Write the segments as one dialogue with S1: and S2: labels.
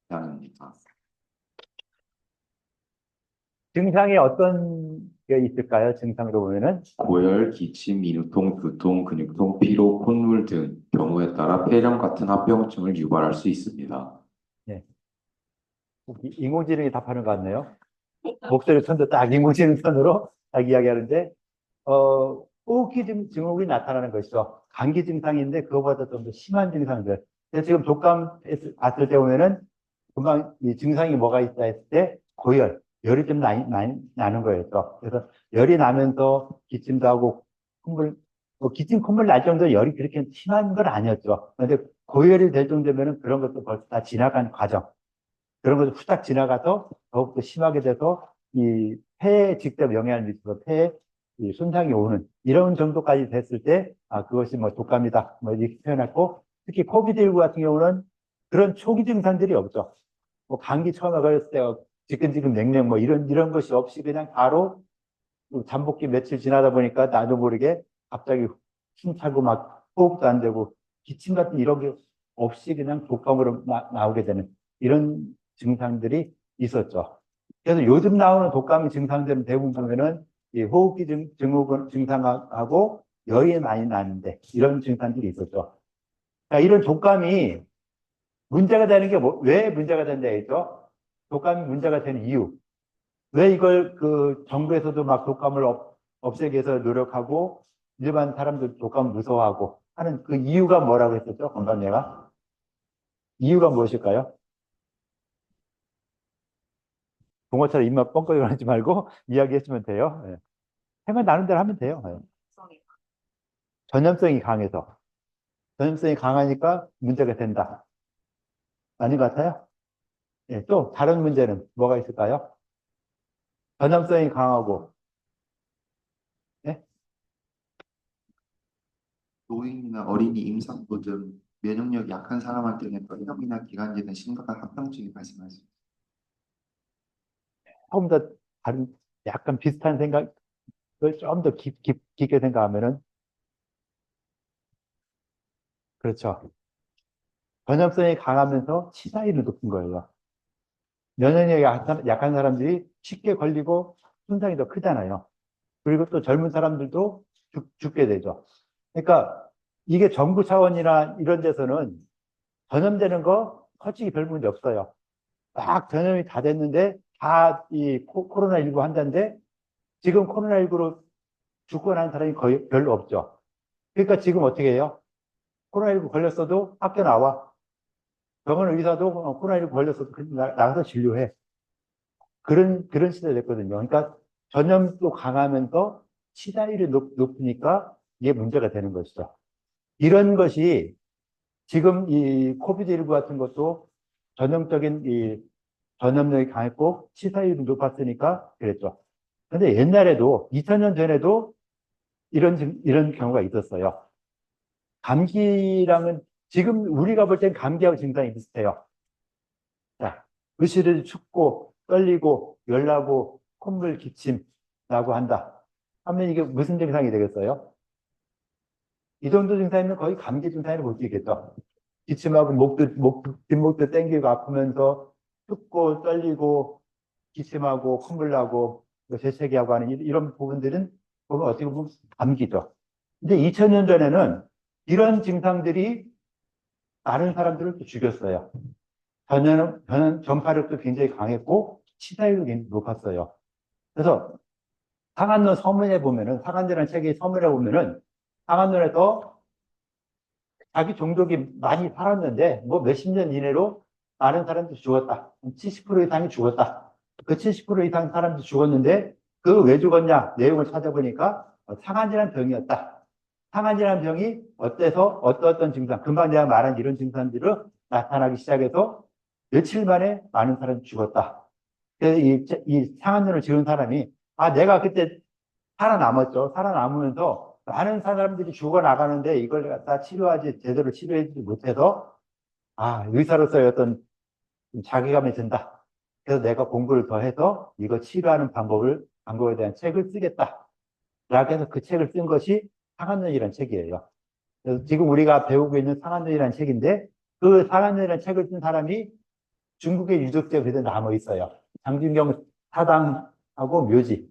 S1: 장입니다.
S2: 증상이 어떤 게 있을까요? 증상으로 보면은
S1: 고열, 기침, 인후통, 두통, 근육통, 피로, 콧물 등 경우에 따라 폐렴 같은 합병증을 유발할 수 있습니다.
S2: 예, 인공지능이 답하는 것 같네요. 목소리 톤도 딱 인공지능 톤으로 딱 이야기하는데 호흡기 증후군이 나타나는 것이죠. 감기 증상인데 그거보다 좀 더 심한 증상들. 그래서 지금 독감 봤을 때 보면은 금방 이 증상이 뭐가 있다 했을 때 고열, 열이 좀 나는 거였죠. 그래서 열이 나면서 기침도 하고 콧물, 뭐 기침 콧물 날 정도 열이 그렇게 심한 건 아니었죠. 그런데 고열이 될 정도면은 그런 것도 벌써 다 지나간 과정. 그런 것도 후딱 지나가서 더욱더 심하게 돼서 이 폐에 직접 영향을 미쳐서 폐에 이 손상이 오는 이런 정도까지 됐을 때, 그것이 뭐 독감이다. 뭐 이렇게 표현했고, 특히 코비드19 같은 경우는 그런 초기 증상들이 없죠. 뭐 감기 처음에 걸렸을 때 지끈지끈 냉랭 뭐 이런 것이 없이 그냥 바로 잠복기 며칠 지나다 보니까 나도 모르게 갑자기 숨차고 막 호흡도 안 되고 기침 같은 이런 게 없이 그냥 독감으로 나오게 되는 이런 증상들이 있었죠. 그래서 요즘 나오는 독감 증상들은 대부분 보면은 이 호흡기 증후군 증상하고 열이 많이 나는데 이런 증상들이 있었죠. 자, 이런 독감이 문제가 되는 게 왜 문제가 된다 했죠? 독감이 문제가 되는 이유. 왜 이걸 그 정부에서도 막 독감을 없애기 위해서 노력하고 일반 사람들 독감 무서워하고 하는 그 이유가 뭐라고 했었죠? 건강내가 이유가 무엇일까요? 붕어처럼 입만 뻥긋 하지 말고 이야기했으면 돼요. 예. 해만 나는 대로 하면 돼요. 예. 전염성이 강해서 전염성이 강하니까 문제가 된다. 아닌 것 같아요? 예, 또 다른 문제는 뭐가 있을까요? 전염성이 강하고 예?
S1: 노인이나 어린이, 임산부 등 면역력이 약한 사람한테는 폐렴이나 기관지 등 심각한 합병증이 발생할 수 있습니다.
S2: 조금 더 다른 약간 비슷한 생각을 좀 더 깊게 생각하면은 그렇죠. 전염성이 강하면서 치사율이 높은 거예요. 면역력이 약한 사람들이 쉽게 걸리고 손상이 더 크잖아요. 그리고 또 젊은 사람들도 죽게 되죠. 그러니까 이게 정부 차원이나 이런 데서는 전염되는 거 솔직히 별 문제 없어요. 막 전염이 다 됐는데 다 이 코로나19 환자인데 지금 코로나19로 죽고 난 사람이 거의 별로 없죠. 그러니까 지금 어떻게 해요? 코로나19 걸렸어도 학교 나와. 병원 의사도 코로나19 걸렸어도 나가서 진료해. 그런 시대가 됐거든요. 그러니까 전염도 강하면서 치사율이 높으니까 이게 문제가 되는 것이죠. 이런 것이 지금 이 코비드19 같은 것도 전형적인 이 전염력이 강했고 치사율이 높았으니까 그랬죠. 근데 옛날에도 2000년 전에도 이런 경우가 있었어요. 감기랑은 지금 우리가 볼 땐 감기하고 증상이 비슷해요. 자, 의실을 춥고 떨리고 열나고 콧물 기침 나고 한다. 하면 이게 무슨 증상이 되겠어요? 이 정도 증상이면 거의 감기 증상이라고 볼 수 있겠죠. 기침하고 뒷목도 땡기고 아프면서 춥고 떨리고 기침하고 콧물 나고 재채기하고 하는 이런 부분들은 보면 어떻게 보면 감기죠. 근데 2000년 전에는 이런 증상들이 다른 사람들을 또 죽였어요. 전파력도 굉장히 강했고 치사율도 굉장히 높았어요. 그래서 상한론 서문에 보면은 상한론이라는 책의 서문에 보면은 상한론에서 자기 종족이 많이 살았는데 뭐 몇십 년 이내로 많은 사람들이 죽었다. 70% 이상이 죽었다. 그 70% 이상 사람들이 죽었는데 그 왜 죽었냐 내용을 찾아보니까 상한이라는 병이었다. 상한이라는 병이 어때서 어떤 증상, 금방 내가 말한 이런 증상들을 나타나기 시작해서 며칠 만에 많은 사람이 죽었다. 그래서 이 상한론을 지은 사람이 내가 그때 살아남았죠. 살아남으면서 많은 사람들이 죽어나가는데 이걸 갖다 치료하지, 제대로 치료해주지 못해서, 의사로서의 어떤 자괴감이 든다. 그래서 내가 공부를 더 해서 이거 치료하는 방법에 대한 책을 쓰겠다. 라고 해서 그 책을 쓴 것이 상한론이라는 책이에요. 그래서 지금 우리가 배우고 있는 상한론이라는 책인데, 그 상한론이라는 책을 쓴 사람이 중국의 유적지가 그래도 남아 있어요. 장준경 사당하고 묘지.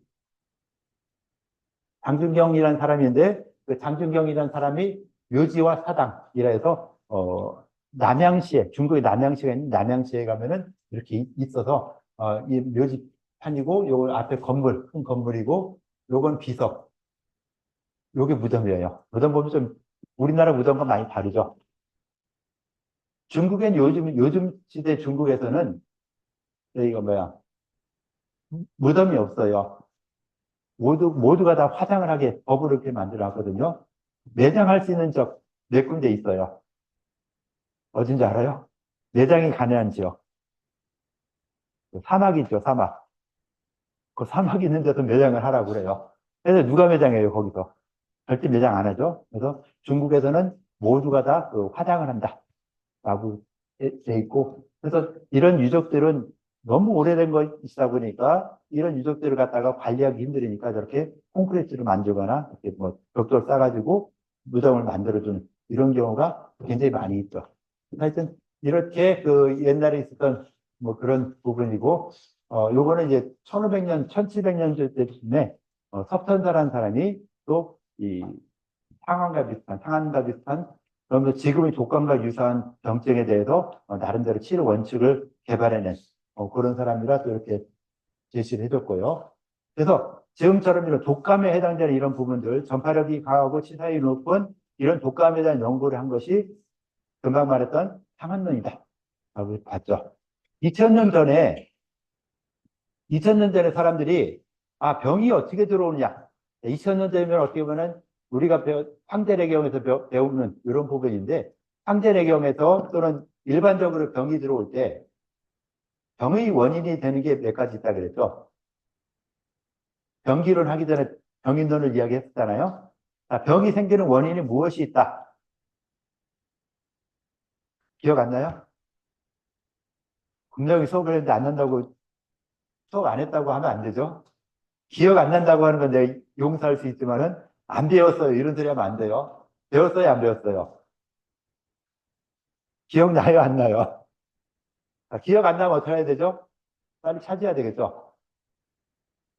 S2: 장준경이라는 사람인데 그 장준경이라는 사람이 묘지와 사당이라 해서 남양시에 중국의 남양시가 있는 남양시에 가면은 이렇게 있어서 이 묘지판이고 요 앞에 건물 큰 건물이고 요건 비석 요게 무덤이에요. 무덤 보면 좀 우리나라 무덤과 많이 다르죠. 중국엔 요즘 시대 중국에서는 이거 뭐야 무덤이 없어요. 모두가 다 화장을 하게 법을 이렇게 만들어 놨거든요. 매장할 수 있는 적 몇 군데 있어요. 어딘지 알아요? 매장이 가능한 지역. 그 사막이 있죠, 사막. 그 사막 있는 데서 매장을 하라고 그래요. 그래서 누가 매장해요, 거기서? 절대 매장 안 하죠. 그래서 중국에서는 모두가 다 그 화장을 한다. 라고 돼 있고. 그래서 이런 유적들은 너무 오래된 것이다 보니까 이런 유적들을 갖다가 관리하기 힘들으니까 저렇게 콘크리트를 만들거나 이렇게 뭐 벽돌 싸가지고 무덤을 만들어주는 이런 경우가 굉장히 많이 있죠. 하여튼 이렇게 그 옛날에 있었던 뭐 그런 부분이고, 요거는 이제 1500년, 1700년 때쯤에 석천사라는 사람이 또 이 상한과 비슷한 그러면서 지금의 독감과 유사한 병증에 대해서 나름대로 치료 원칙을 개발해낸 그런 사람이라 또 이렇게 제시를 해줬고요. 그래서 지금처럼 이런 독감에 해당되는 이런 부분들, 전파력이 강하고 치사율이 높은 이런 독감에 대한 연구를 한 것이 금방 말했던 상한론이다. 라고 봤죠. 2000년 전에, 2000년 전에 사람들이, 병이 어떻게 들어오느냐. 2000년 전이면 어떻게 보면 우리가 황제내경에서 배우는 이런 부분인데, 황제내경에서 또는 일반적으로 병이 들어올 때, 병의 원인이 되는 게 몇 가지 있다 그랬죠. 병기론 하기 전에 병인론을 이야기했잖아요. 병이 생기는 원인이 무엇이 있다? 기억 안 나요? 분명히 수업을 했는데 안 난다고 수업 안 했다고 하면 안 되죠. 기억 안 난다고 하는 건 내가 용서할 수 있지만은 안 배웠어요. 이런 소리 하면 안 돼요. 배웠어요? 안 배웠어요? 기억나요? 안 나요? 기억 안 나면 어떻게 해야 되죠? 빨리 찾아야 되겠죠.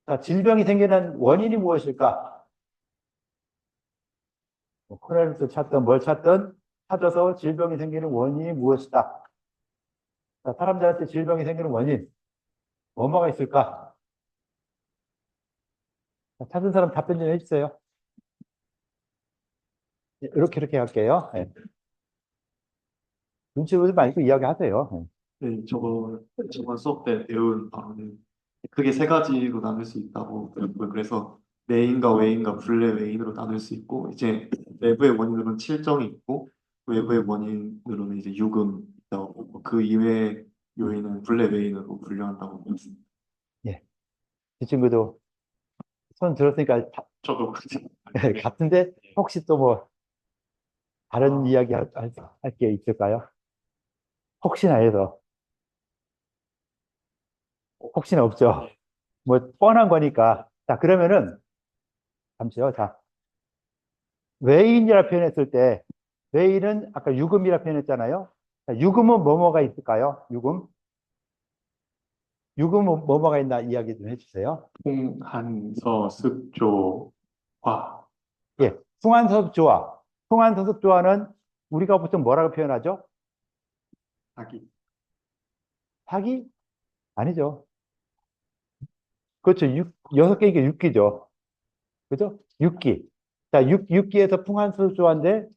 S2: 자, 질병이 생기는 원인이 무엇일까? 뭐 코로나를 찾든 뭘 찾든 찾아서 질병이 생기는 원인이 무엇이다. 자, 사람들한테 질병이 생기는 원인, 뭐가 있을까? 자, 찾은 사람 답변 좀 해주세요. 이렇게 할게요. 네. 눈치 보지 말고 이야기하세요.
S3: 네, 저번 수업 때 배운 바로는 크게 세 가지로 나눌 수 있다고 배웠고요. 그래서 내인과 외인과 분례 외인으로 나눌 수 있고, 이제 내부의 원인으로는 칠정이 있고, 외부의 원인으로는 이제 유금이 있다고 보고, 그 이외의 요인은 분례 외인으로 분류한다고 배웠습니다.
S2: 예. 이 친구도 손 들었으니까
S3: 저도 그렇게
S2: 같은데 혹시 또 뭐 다른 이야기 할 게 있을까요? 혹시나 해서. 혹시나 없죠. 뭐 뻔한 거니까. 자, 그러면은 잠시요. 자, 외인이라 표현했을 때 외인은 아까 유금이라 표현했잖아요. 자, 유금은 뭐가 있을까요? 유금은 뭐가 있나 이야기 좀 해주세요.
S3: 홍한서습조화
S2: 예, 풍한섭조화. 풍한섭조화는 우리가 보통 뭐라고 표현하죠?
S3: 사기.
S2: 사기? 아니죠. 그렇죠. 여섯 개니까 육기죠. 그죠? 육기. 자, 육기에서 풍한섭조화인데,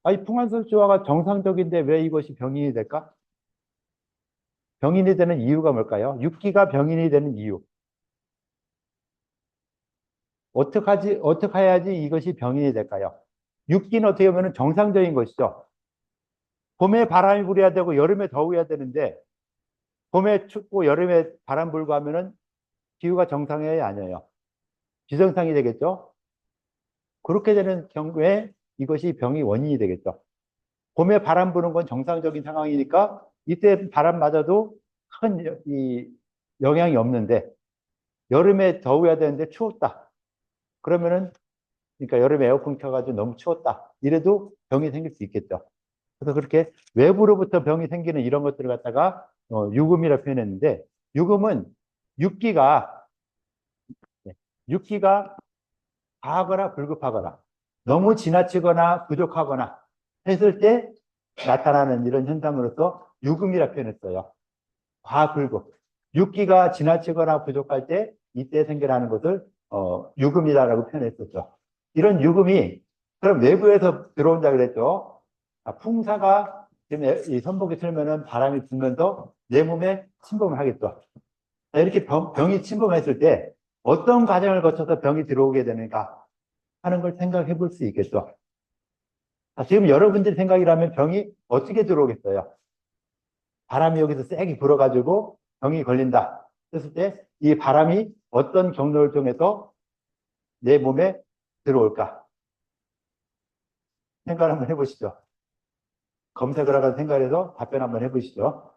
S2: 아니, 풍한섭조화가 정상적인데 왜 이것이 병인이 될까? 병인이 되는 이유가 뭘까요? 육기가 병인이 되는 이유. 어떻게 해야지 이것이 병인이 될까요? 육기는 어떻게 보면 정상적인 것이죠. 봄에 바람이 불어야 되고 여름에 더워야 되는데 봄에 춥고 여름에 바람 불고 하면은 기후가 정상이 아니에요. 비정상이 되겠죠. 그렇게 되는 경우에 이것이 병의 원인이 되겠죠. 봄에 바람 부는 건 정상적인 상황이니까 이때 바람 맞아도 큰 영향이 없는데 여름에 더워야 되는데 추웠다. 그러면은 그러니까 여름에 에어컨 켜가지고 너무 추웠다. 이래도 병이 생길 수 있겠죠. 그래서 그렇게 외부로부터 병이 생기는 이런 것들을 갖다가 유금이라 표현했는데, 유금은 육기가, 네, 육기가 과하거나 불급하거나, 너무 지나치거나 부족하거나 했을 때 나타나는 이런 현상으로서 유금이라 표현했어요. 과불급. 육기가 지나치거나 부족할 때 이때 생겨나는 것을 유금이다라고 표현했었죠. 이런 유금이 그럼 외부에서 들어온다 그랬죠. 풍사가 지금 이 선복에 틀면은 바람이 불면서 내 몸에 침범을 하겠죠. 이렇게 병이 침범했을 때 어떤 과정을 거쳐서 병이 들어오게 되는가 하는 걸 생각해 볼 수 있겠죠. 지금 여러분들 생각이라면 병이 어떻게 들어오겠어요? 바람이 여기서 세게 불어가지고 병이 걸린다 했을 때 이 바람이 어떤 경로를 통해서 내 몸에 들어올까? 생각 한번 해보시죠. 검색을 하고 생각해서 답변 한번 해보시죠.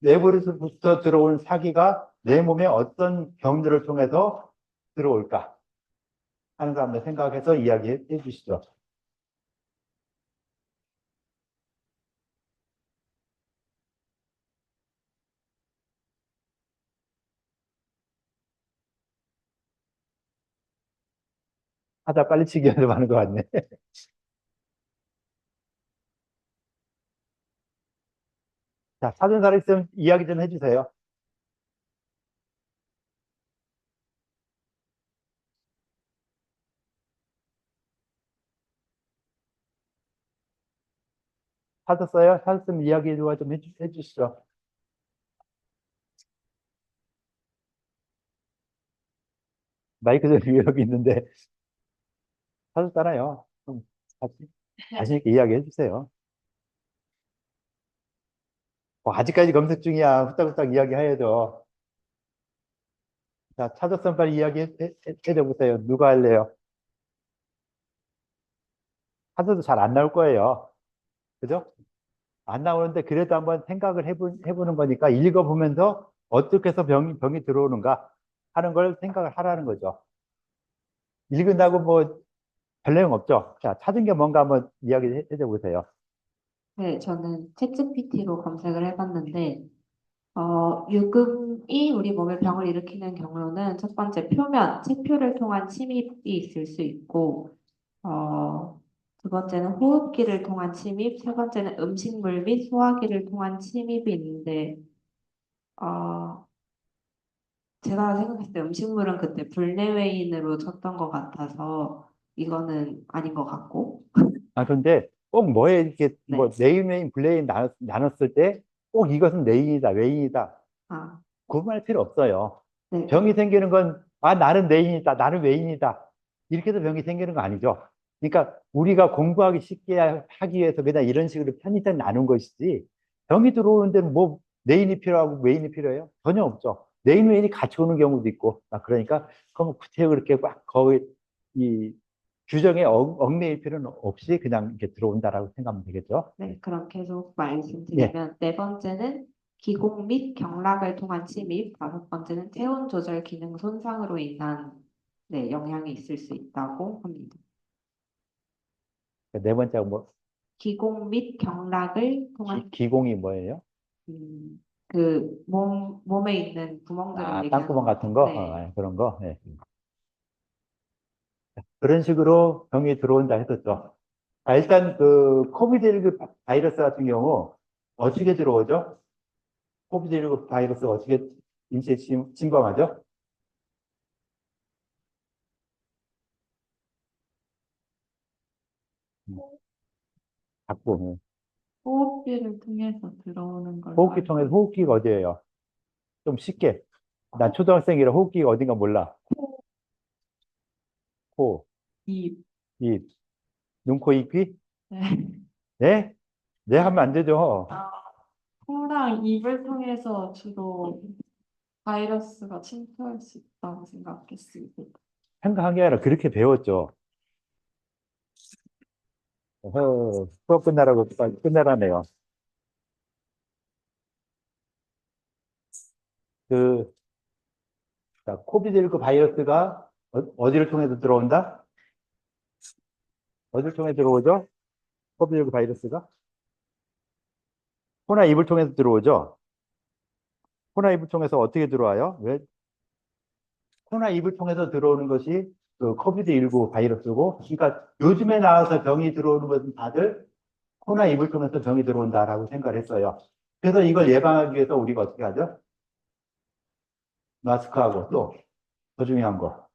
S2: 내부로부터 들어온 사기가 내 몸에 어떤 경로를 통해서 들어올까 하는 거 한번 생각해서 이야기해 주시죠. 하다 빨리 치기 하는 것 같네. 자, 사전사를 있으면 이야기 좀 해주세요. 찾았어요? 찾았으면 이야기 좀 해주시죠. 마이크 좀 여기 있는데 찾았잖아요. 그럼 자신 있게 이야기 해주세요. 아직까지 검색 중이야. 후딱후딱 이야기 해야죠. 자, 찾았으면 빨리 이야기 해줘보세요. 누가 할래요? 찾아도 잘 안 나올 거예요. 그죠? 안 나오는데 그래도 한번 생각을 해보는 거니까 읽어보면서 어떻게 해서 병이 들어오는가 하는 걸 생각을 하라는 거죠. 읽은다고 뭐 별 내용 없죠? 자, 찾은 게 뭔가 한번 이야기 해줘보세요.
S4: 네, 저는 챗GPT로 검색을 해봤는데, 유금이 우리 몸에 병을 일으키는 경로는 첫 번째 표면, 체표를 통한 침입이 있을 수 있고, 두 번째는 호흡기를 통한 침입, 세 번째는 음식물 및 소화기를 통한 침입이 있는데, 어, 제가 생각했을 때 음식물은 그때 불내외인으로 쳤던 것 같아서 이거는 아닌 것 같고,
S2: 그런데 꼭 뭐에 이렇게
S4: 네,
S2: 뭐 네임웨인, 블레인 나눴을 때 꼭 이것은 네인이다, 외인이다.
S4: 아,
S2: 구분할 필요 없어요.
S4: 네,
S2: 병이 생기는 건, 나는 내인이다, 나는 외인이다. 이렇게 해서 병이 생기는 거 아니죠. 그러니까 우리가 공부하기 쉽게 하기 위해서 그냥 이런 식으로 편의점 나눈 것이지, 병이 들어오는 데는 뭐 내인이 필요하고 외인이 필요해요? 전혀 없죠. 내인, 외인이 같이 오는 경우도 있고, 그러니까 그럼 구체적으로 그렇게 막 거의 이 규정에 얽매일 필요는 없이 그냥 이렇게 들어온다라고 생각하면 되겠죠.
S4: 네, 그럼 계속
S2: 예.
S4: 말씀드리면 네 번째는 기공 및 경락을 통한 침입, 다섯 번째는 체온 조절 기능 손상으로 인한 네, 영향이 있을 수 있다고 합니다.
S2: 네 번째가 뭐,
S4: 기공 및 경락을 통한
S2: 기공이 뭐예요?
S4: 그 몸에 있는 구멍들을 얘기하는
S2: 땅구멍
S4: 것
S2: 같은
S4: 같아요.
S2: 거?
S4: 네,
S2: 그런 거? 예. 그런 식으로 병이 들어온다 했었죠. 일단 그 코비드19 바이러스 같은 경우 어떻게 들어오죠? 코비드19 바이러스가 어떻게 인체에 침범하죠? 음, 자꾸
S4: 호흡기를 통해서 들어오는 걸로
S2: 호흡기
S4: 알고
S2: 통해서 호흡기가 어디예요? 좀 쉽게. 난 초등학생이라 호흡기가 어딘가 몰라. 코,
S4: 입,
S2: 입, 눈, 코, 입, 귀?
S4: 네.
S2: 네? 네 하면 안 되죠.
S4: 코랑 입을 통해서 주로 바이러스가 침투할 수 있다고 생각했습니다.
S2: 생각한 게 아니라 그렇게 배웠죠. 수업 끝나라고 빨리 끝내라네요. 그 자, 코비드19 바이러스가 어디를 통해서 들어온다? 어디를 통해 들어오죠? 코비드19 바이러스가? 코나 입을 통해서 들어오죠? 코나 입을 통해서 어떻게 들어와요? 왜? 코나 입을 통해서 들어오는 것이 그 코비드19 바이러스고, 그러니까 요즘에 나와서 병이 들어오는 것은 다들 코나 입을 통해서 병이 들어온다라고 생각을 했어요. 그래서 이걸 예방하기 위해서 우리가 어떻게 하죠? 마스크하고 또 더 중요한 거,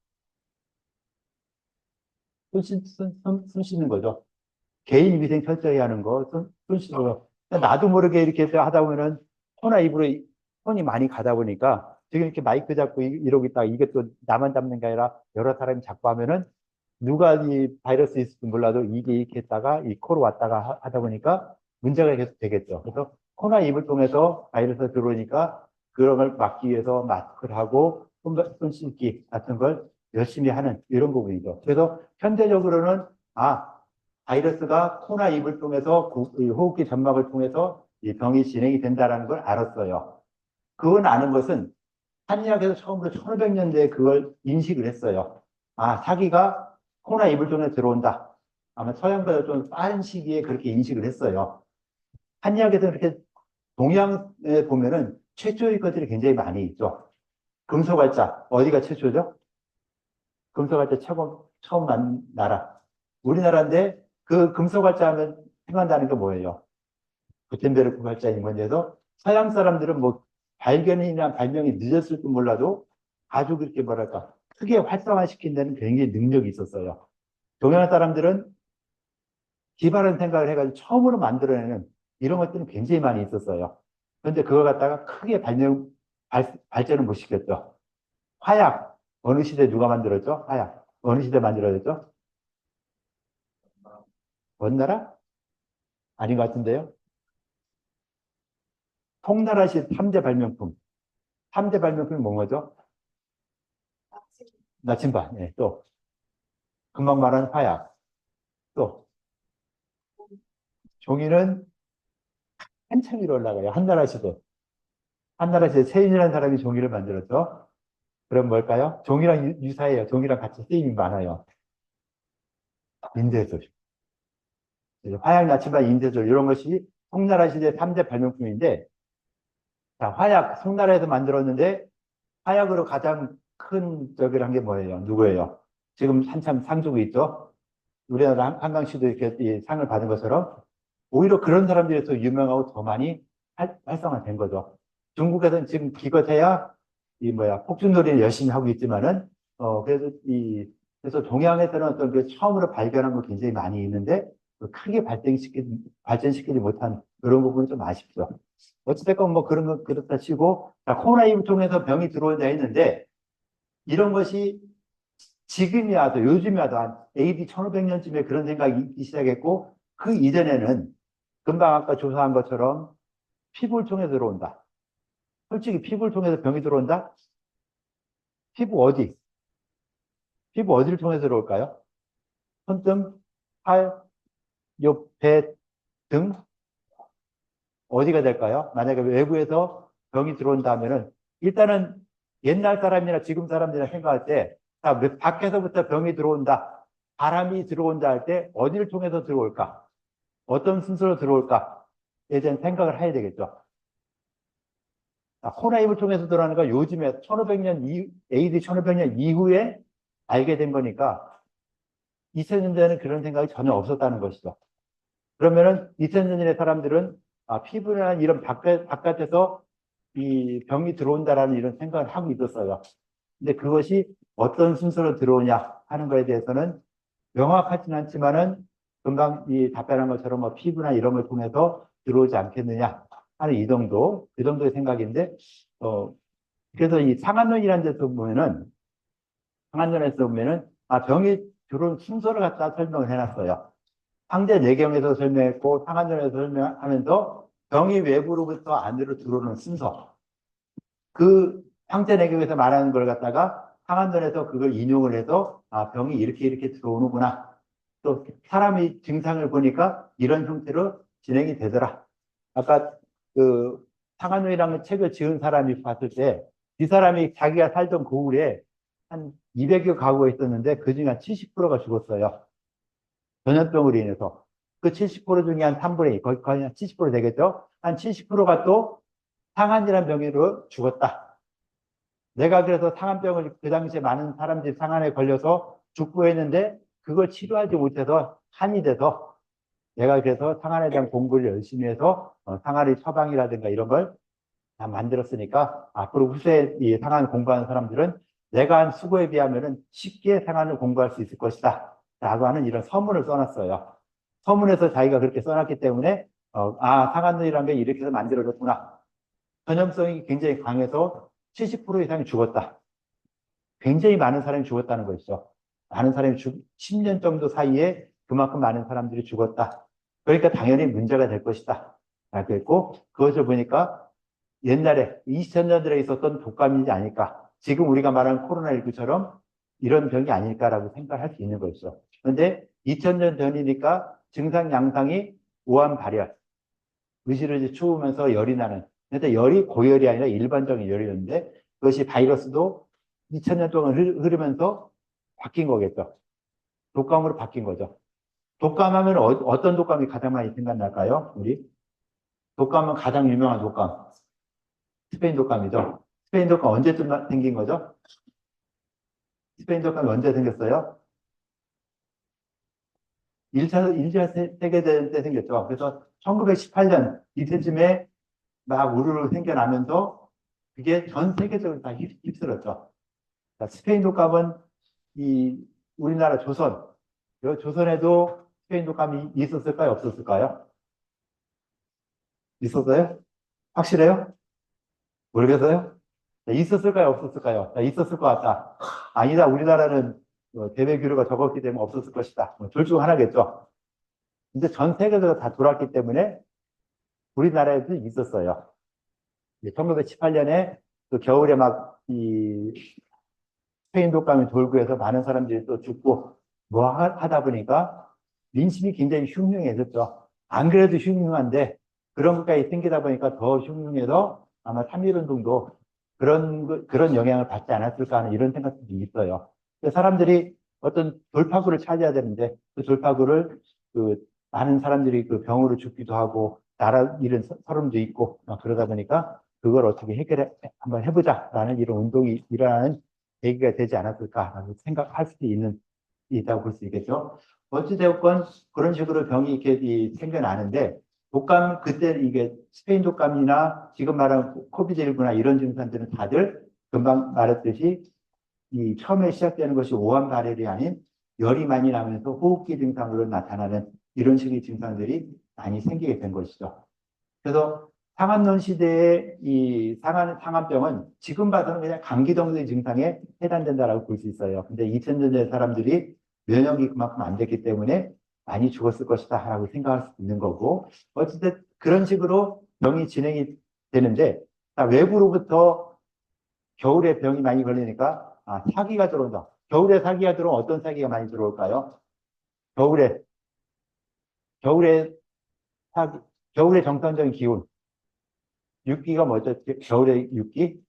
S2: 손 씻는 거죠. 개인 위생 철저히 하는 거, 손 씻는 거. 나도 모르게 이렇게 하다 보면은 코나 입으로 손이 많이 가다 보니까 지금 이렇게 마이크 잡고 이러고 있다가 이게 또 나만 잡는 게 아니라 여러 사람이 잡고 하면은 누가 이 바이러스 있을지 몰라도 이게 이렇게 했다가 이 코로 왔다가 하다 보니까 문제가 계속 되겠죠. 그래서 코나 입을 통해서 바이러스가 들어오니까 그런 걸 막기 위해서 마스크를 하고 손 씻기 같은 걸 열심히 하는 이런 부분이죠. 그래서 현대적으로는 바이러스가 코나 입을 통해서 이 호흡기 점막을 통해서 이 병이 진행이 된다는 걸 알았어요. 그건 아는 것은 한의학에서 처음으로 1500년대에 그걸 인식을 했어요. 사기가 코나 입을 통해 들어온다. 아마 서양보다 좀 빠른 시기에 그렇게 인식을 했어요. 한의학에서 그렇게 동양에 보면은 최초의 것들이 굉장히 많이 있죠. 금소갈자, 어디가 최초죠? 금소갈자 처음 난 나라. 우리나라인데 그 금소갈자 하면 생각나는 게 뭐예요? 구텐베르크 갈자인 건데도 서양 사람들은 뭐 발견이나 발명이 늦었을지 몰라도 아주 그렇게 뭐랄까 크게 활성화시킨 데는 굉장히 능력이 있었어요. 동양 사람들은 기발한 생각을 해가지고 처음으로 만들어내는 이런 것들은 굉장히 많이 있었어요. 그런데 그걸 갖다가 크게 발전을 못 시켰죠. 화약, 어느 시대 누가 만들었죠? 화약. 어느 시대 만들어졌죠? 원나라? 아닌 것 같은데요? 송나라시 3대 발명품. 3대 발명품이 뭔 거죠? 나침반. 네, 또. 금방 말한 화약. 또. 종이는 한참 위로 올라가요. 한나라 시대. 한나라 시대 세인이라는 사람이 종이를 만들었죠. 그럼 뭘까요? 종이랑 유사해요. 종이랑 같이 쓰임이 많아요. 인쇄술. 화약, 나침반, 인쇄술 이런 것이 송나라 시대 3대 발명품인데 자, 화약, 송나라에서 만들었는데 화약으로 가장 큰 저기를 한 게 뭐예요? 누구예요? 지금 한참 상 주고 있죠? 우리나라 한강 씨도 이렇게 이 상을 받은 것처럼 오히려 그런 사람들이 더 유명하고 더 많이 활성화된 거죠. 중국에서는 지금 기껏해야 폭죽놀이를 열심히 하고 있지만은 그래서 동양에서는 어떤 그 처음으로 발견한 거 굉장히 많이 있는데 크게 발전시키지 못한 그런 부분은 좀 아쉽죠. 어찌됐건 뭐 그런 거 그렇다 치고 코로나19를 통해서 병이 들어온다 했는데 이런 것이 지금이 와도 요즘이 와도 한 AD 1500년쯤에 그런 생각이 있기 시작했고 그 이전에는 금방 아까 조사한 것처럼 피부를 통해 들어온다. 솔직히 피부를 통해서 병이 들어온다? 피부 어디? 피부 어디를 통해서 들어올까요? 손등, 팔, 옆, 배, 등? 어디가 될까요? 만약에 외부에서 병이 들어온다 하면은 일단은 옛날 사람이나 지금 사람들이나 생각할 때 밖에서부터 병이 들어온다. 바람이 들어온다 할 때 어디를 통해서 들어올까? 어떤 순서로 들어올까에 대한 생각을 해야 되겠죠. 코로나19를 통해서 들어가는 거 요즘에 1500년 AD 1500년 이후에 알게 된 거니까 2000년대에는 그런 생각이 전혀 없었다는 것이죠. 그러면은 2000년대 사람들은 피부나 이런 바깥에서 이 병이 들어온다라는 이런 생각을 하고 있었어요. 근데 그것이 어떤 순서로 들어오냐 하는 거에 대해서는 명확하지는 않지만은 금방 이 답변한 것처럼 뭐 피부나 이런 걸 통해서 들어오지 않겠느냐 하는 그 정도의 생각인데, 그래서 이 상한론이라는 데서 보면은, 병이 들어온 순서를 갖다 설명을 해놨어요. 상대 내경에서 설명했고, 상한론에서 설명하면서 병이 외부로부터 안으로 들어오는 순서. 그 상대 내경에서 말하는 걸 갖다가 상한론에서 그걸 인용을 해서, 병이 이렇게 들어오는구나. 또 사람이 증상을 보니까 이런 형태로 진행이 되더라. 아까 그 상한론이라는 책을 지은 사람이 봤을 때 이 사람이 자기가 살던 고을에 한 200여 가구가 있었는데 그 중에 한 70%가 죽었어요. 전염병으로 인해서. 그 70% 중에 한 3분의 2, 거의 한 70% 되겠죠? 한 70%가 또 상한이라는 병으로 죽었다. 내가 그래서 상한병을 그 당시에 많은 사람들이 상한에 걸려서 죽고 했는데 그걸 치료하지 못해서 한이 돼서 내가 그래서 상한에 대한 공부를 열심히 해서 상한의 처방이라든가 이런 걸 다 만들었으니까 앞으로 후세에 이 상한 공부하는 사람들은 내가 한 수고에 비하면은 쉽게 상한을 공부할 수 있을 것이다. 라고 하는 이런 서문을 써놨어요. 서문에서 자기가 그렇게 써놨기 때문에 상한론이라는 게 이렇게 해서 만들어졌구나. 전염성이 굉장히 강해서 70% 이상이 죽었다. 굉장히 많은 사람이 죽었다는 것이죠. 많은 사람이 10년 정도 사이에 그만큼 많은 사람들이 죽었다. 그러니까 당연히 문제가 될 것이다. 라고 했고, 그것을 보니까 옛날에 2000년대에 있었던 독감이지 아닐까. 지금 우리가 말하는 코로나19처럼 이런 병이 아닐까라고 생각할 수 있는 것이죠. 그런데 2000년 전이니까 증상 양상이 오한 발열, 의지를 추우면서 열이 나는. 근데 열이 고열이 아니라 일반적인 열이었는데 그것이 바이러스도 2000년 동안 흐르면서 바뀐 거겠죠. 독감으로 바뀐 거죠. 독감하면 어떤 독감이 가장 많이 생각날까요? 우리 독감은 가장 유명한 독감. 스페인 독감이죠. 스페인 독감 언제쯤 생긴 거죠? 스페인 독감이 언제 생겼어요? 1차 세계대전 때 생겼죠. 그래서 1918년 이때쯤에 막 우르르 생겨나면서 그게 전 세계적으로 다 휩쓸었죠. 스페인 독감은 우리나라 조선에도 스페인 독감이 있었을까요? 없었을까요? 있었어요? 확실해요? 모르겠어요? 있었을까요? 없었을까요? 있었을 것 같다. 아니다. 우리나라는 대외 교류가 적었기 때문에 없었을 것이다. 둘 중 하나겠죠. 근데 전 세계적으로 다 돌았기 때문에 우리나라에도 있었어요. 1918년에 그 겨울에 막 스페인 독감이 돌고 해서 많은 사람들이 또 죽고 뭐 하다 보니까 민심이 굉장히 흉흉해졌죠. 안 그래도 흉흉한데 그런 것까지 생기다 보니까 더 흉흉해서 아마 3.1운동도 그런 영향을 받지 않았을까 하는 이런 생각도 있어요. 사람들이 어떤 돌파구를 찾아야 되는데 그 돌파구를 많은 사람들이 그 병으로 죽기도 하고 나라 잃은 서름도 있고 그러다 보니까 그걸 어떻게 한번 해보자라는 이런 운동이 일어나는 계기가 되지 않았을까라고 생각할 수도 있다고 볼 수 있겠죠. 어찌되었건 그런 식으로 병이 이렇게 생겨나는데 독감 그때 이게 스페인 독감이나 지금 말하는 코비드19나 이런 증상들은 다들 금방 말했듯이 처음에 시작되는 것이 오한 발열이 아닌 열이 많이 나면서 호흡기 증상으로 나타나는 이런 식의 증상들이 많이 생기게 된 것이죠. 그래서 상한론 시대의 상한병은 지금 봐서는 그냥 감기 정도의 증상에 해당된다라고 볼 수 있어요. 근데 2000년대 사람들이 면역이 그만큼 안 됐기 때문에 많이 죽었을 것이다 라고 생각할 수 있는 거고, 어쨌든 그런 식으로 병이 진행이 되는데, 외부로부터 겨울에 병이 많이 걸리니까 사기가 들어온다. 겨울에 사기가 들어오면 어떤 사기가 많이 들어올까요? 겨울에 사기, 겨울의 정상적인 기온. 육기가 뭐죠? 겨울의 육기?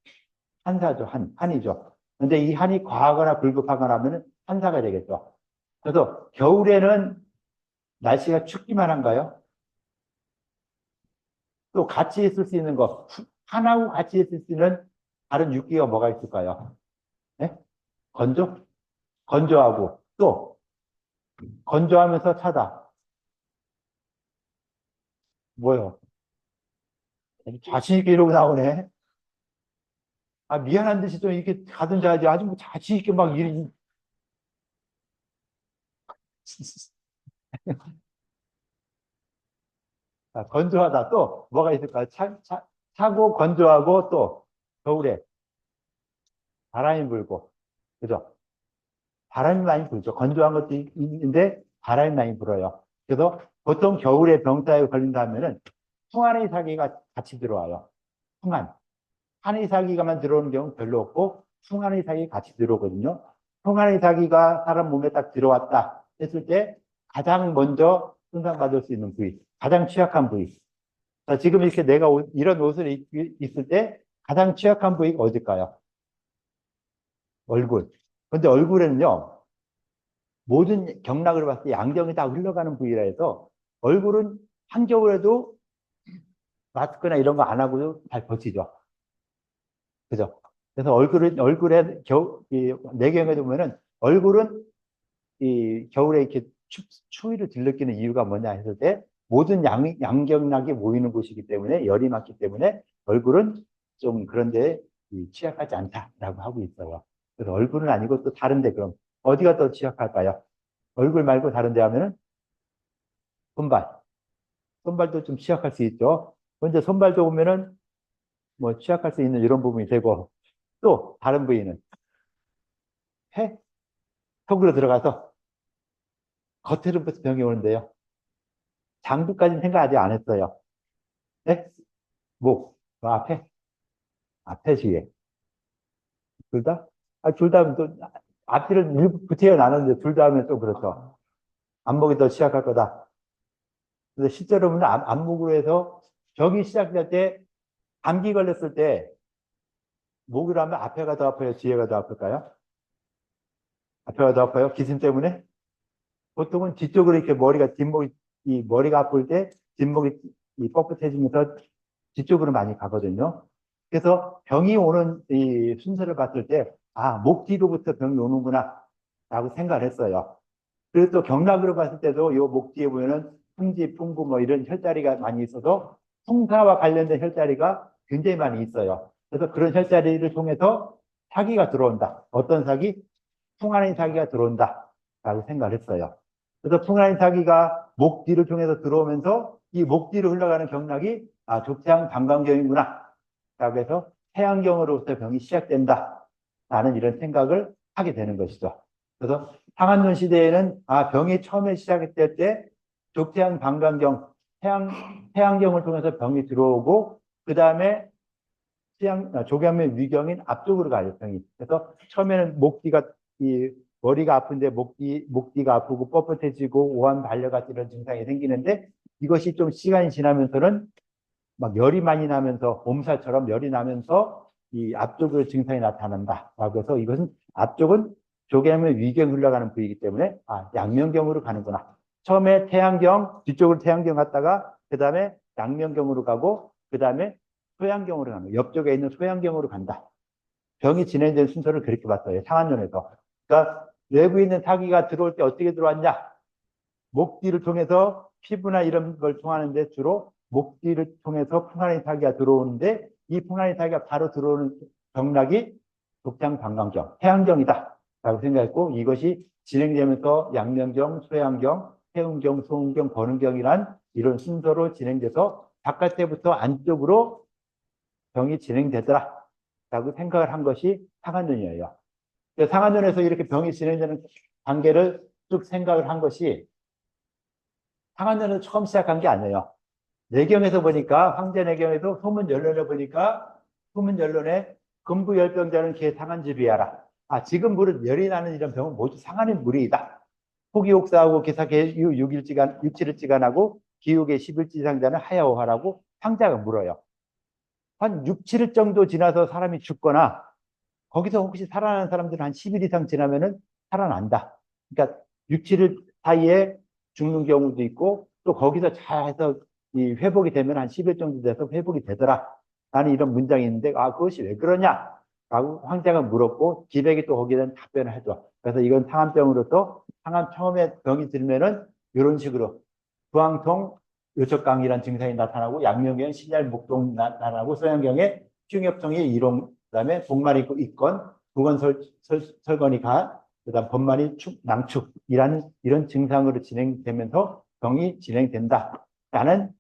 S2: 한사죠. 한이죠. 근데 이 한이 과하거나 불급하거나 하면 한사가 되겠죠. 그래서 겨울에는 날씨가 춥기만 한가요? 또 같이 있을 수 있는 거, 한하고 같이 있을 수 있는 다른 육기가 뭐가 있을까요? 네? 건조하고, 또, 건조하면서 차다. 뭐요? 자신있게 이러고 나오네. 미안한 듯이 좀 이렇게 가든지 하지. 아주 뭐 자신있게 막 건조하다. 또, 뭐가 있을까요? 차고, 건조하고, 또, 겨울에 바람이 불고. 그죠? 바람이 많이 불죠. 건조한 것도 있는데, 바람이 많이 불어요. 그래서 보통 겨울에 병따에 걸린다 하면은, 풍한의 사기가 같이 들어와요. 풍한. 한의 사기가만 들어오는 경우는 별로 없고, 풍한의 사기 같이 들어오거든요. 풍한의 사기가 사람 몸에 딱 들어왔다 했을 때, 가장 먼저 손상받을 수 있는 부위, 가장 취약한 부위. 자, 지금 이렇게 내가 이런 옷을 입을 때 가장 취약한 부위가 어딜까요? 얼굴. 근데 얼굴에는요, 모든 경락을 봤을 때 양경이 다 흘러가는 부위라 해서 얼굴은 한겨울에도 마스크나 이런 거 안 하고도 잘 버티죠. 그죠? 그래서 얼굴에 내경에도 보면은 얼굴은 이 겨울에 이렇게 추위를 덜 느끼는 이유가 뭐냐 했을 때 모든 양경락이 모이는 곳이기 때문에 열이 많기 때문에 얼굴은 좀 그런데 취약하지 않다라고 하고 있어요. 그래서 얼굴은 아니고 또 다른데 그럼 어디가 더 취약할까요? 얼굴 말고 다른데 하면은 손발. 손발도 좀 취약할 수 있죠. 먼저 손발도 보면은 뭐 취약할 수 있는 이런 부분이 되고 또 다른 부위는 폐, 속으로 들어가서 겉으로부터 병이 오는데요. 장부까지는 생각 아직 안 했어요. 네? 목, 그 앞에 뒤에. 둘 다? 둘 다 또 앞뒤를 일부 구태여 나눴는데 둘 다 하면 또 그렇죠. 안목이 더 취약할 거다. 근데 실제로 보면 안목으로 해서 병이 시작될 때 감기 걸렸을 때 목이로 하면 앞에가 더 아파요? 뒤에가 더 아플까요? 앞에가 더 아파요? 기침 때문에? 보통은 뒤쪽으로 이렇게 이 머리가 아플 때 뒷목이 뻣뻣해지면서 뒤쪽으로 많이 가거든요. 그래서 병이 오는 이 순서를 봤을 때, 목 뒤로부터 병이 오는구나, 라고 생각을 했어요. 그리고 또 경락으로 봤을 때도 요 목 뒤에 보면은 풍지, 풍부 뭐 이런 혈자리가 많이 있어서 풍사와 관련된 혈자리가 굉장히 많이 있어요. 그래서 그런 혈자리를 통해서 사기가 들어온다. 어떤 사기? 풍한인 사기가 들어온다. 라고 생각을 했어요. 그래서 풍한인 사기가 목 뒤를 통해서 들어오면서 이 목 뒤로 흘러가는 경락이 족장 방광경이구나. 라고 해서 태양경으로부터 병이 시작된다. 라는 이런 생각을 하게 되는 것이죠. 그래서 상한론 시대에는 병이 처음에 시작될 때 족태양 방광경, 태양경을 통해서 병이 들어오고 그 다음에 조경의 위경인 앞쪽으로 가요, 병이. 그래서 처음에는 머리가 아픈데 목뒤가 아프고 뻣뻣해지고 오한 발열 같은 이런 증상이 생기는데 이것이 좀 시간이 지나면서는 막 열이 많이 나면서 몸살처럼 열이 나면서 이 앞쪽으로 증상이 나타난다라고 해서 이것은 앞쪽은 조경의 위경 흘러가는 부위이기 때문에 양면경으로 가는구나. 처음에 태양경, 뒤쪽으로 태양경 갔다가 그 다음에 양면경으로 가고 그 다음에 소양경으로 가는 거예요. 옆쪽에 있는 소양경으로 간다. 병이 진행된 순서를 그렇게 봤어요. 상한론에서. 그러니까 외부에 있는 사기가 들어올 때 어떻게 들어왔냐? 목 뒤를 통해서 피부나 이런 걸 통하는데 주로 목 뒤를 통해서 풍한의 사기가 들어오는데 이 풍한의 사기가 바로 들어오는 경락이 족장 방광경, 태양경이다 라고 생각했고 이것이 진행되면서 양면경, 소양경, 태음경, 소음경, 번음경이란 이런 순서로 진행돼서 바깥에부터 안쪽으로 병이 진행되더라 라고 생각을 한 것이 상한론이에요. 상한론에서 이렇게 병이 진행되는 단계를 쭉 생각을 한 것이 상한론에서 처음 시작한 게 아니에요. 내경에서 보니까 황제내경에서 소문연론을 보니까 소문연론에 금부열병자는 개 상한지비하라. 지금 무릇 열이 나는 이런 병은 모두 상한의 무리이다. 호기옥사하고 기사계 6일지간하고 기욱의 10일지상자는 하야오하라고 상자가 물어요. 한 6, 7일 정도 지나서 사람이 죽거나 거기서 혹시 살아나는 사람들은 한 10일 이상 지나면은 살아난다. 그러니까 6, 7일 사이에 죽는 경우도 있고 또 거기서 잘 해서 이 회복이 되면 한 10일 정도 돼서 회복이 되더라. 라는 이런 문장이 있는데 그것이 왜 그러냐? 라고 황제가 물었고 기백이 또 거기에 대한 답변을 해줘. 그래서 이건 상한병으로서 상한 처음에 병이 들면은 이런 식으로 부항통, 요척강이라는 증상이 나타나고 양명경에 신혈목동 나타나고 소양경에 흉엽통이 이동 그다음에 복말이 있건 부건설건이 그다음 번말이 낭축이라는 이런 증상으로 진행되면서 병이 진행된다라는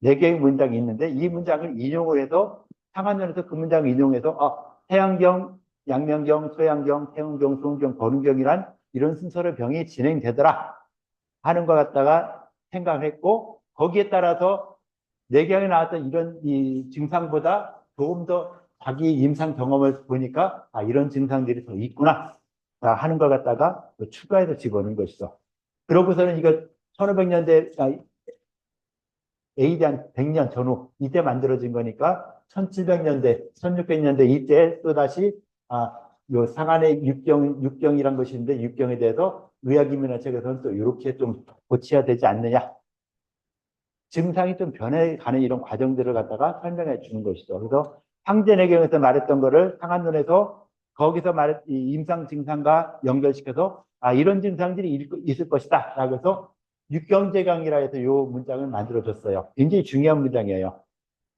S2: 네 개의 문장이 있는데 이 문장을 인용을 해서 상한론에서 그 문장을 인용해서 태양경, 양명경, 소양경, 태음경, 소음경, 번음경이란 이런 순서로 병이 진행되더라 하는 것 갖다가 생각을 했고 거기에 따라서 내경에 나왔던 이런 이 증상보다 조금 더 자기 임상 경험을 보니까 이런 증상들이 더 있구나 하는 것 갖다가 추가해서 집어넣은 것이죠. 그러고서는 이거 1500년대 AD 한 100년 전후 이때 만들어진 거니까 1700년대, 1600년대 이때 또다시 요 상한의 육경이란 것이 있는데 육경에 대해서 의학인문학 책에서는 또 이렇게 좀 고쳐야 되지 않느냐 증상이 좀 변해가는 이런 과정들을 갖다가 설명해 주는 것이죠. 그래서 황제내경에서 말했던 거를 상한론에서 거기서 말했 이 임상 증상과 연결시켜서 아 이런 증상들이 있을 것이다 라고 해서 육경제강이라 해서 이 문장을 만들어줬어요. 굉장히 중요한 문장이에요.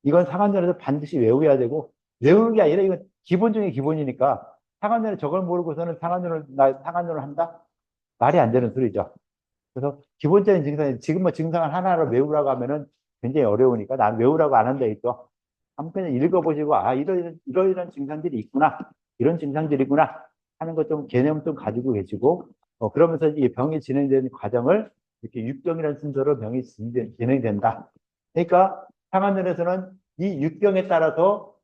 S2: 이건 상한론에서 반드시 외워야 되고 외우는 게 아니라 이건 기본 중에 기본이니까 상한론에 저걸 모르고서는 상한론을 한다? 말이 안 되는 소리죠. 그래서 기본적인 증상, 지금 뭐 증상을 하나로 외우라고 하면은 굉장히 어려우니까 난 외우라고 안 한다 했죠. 한번 그냥 읽어보시고, 아, 이런 증상들이 있구나. 이런 증상들이구나. 하는 것 좀 개념 좀 가지고 계시고, 그러면서 이 병이 진행되는 과정을 이렇게 육경이라는 순서로 병이 진행된다. 그러니까 상한론에서는 이 육경에 따라서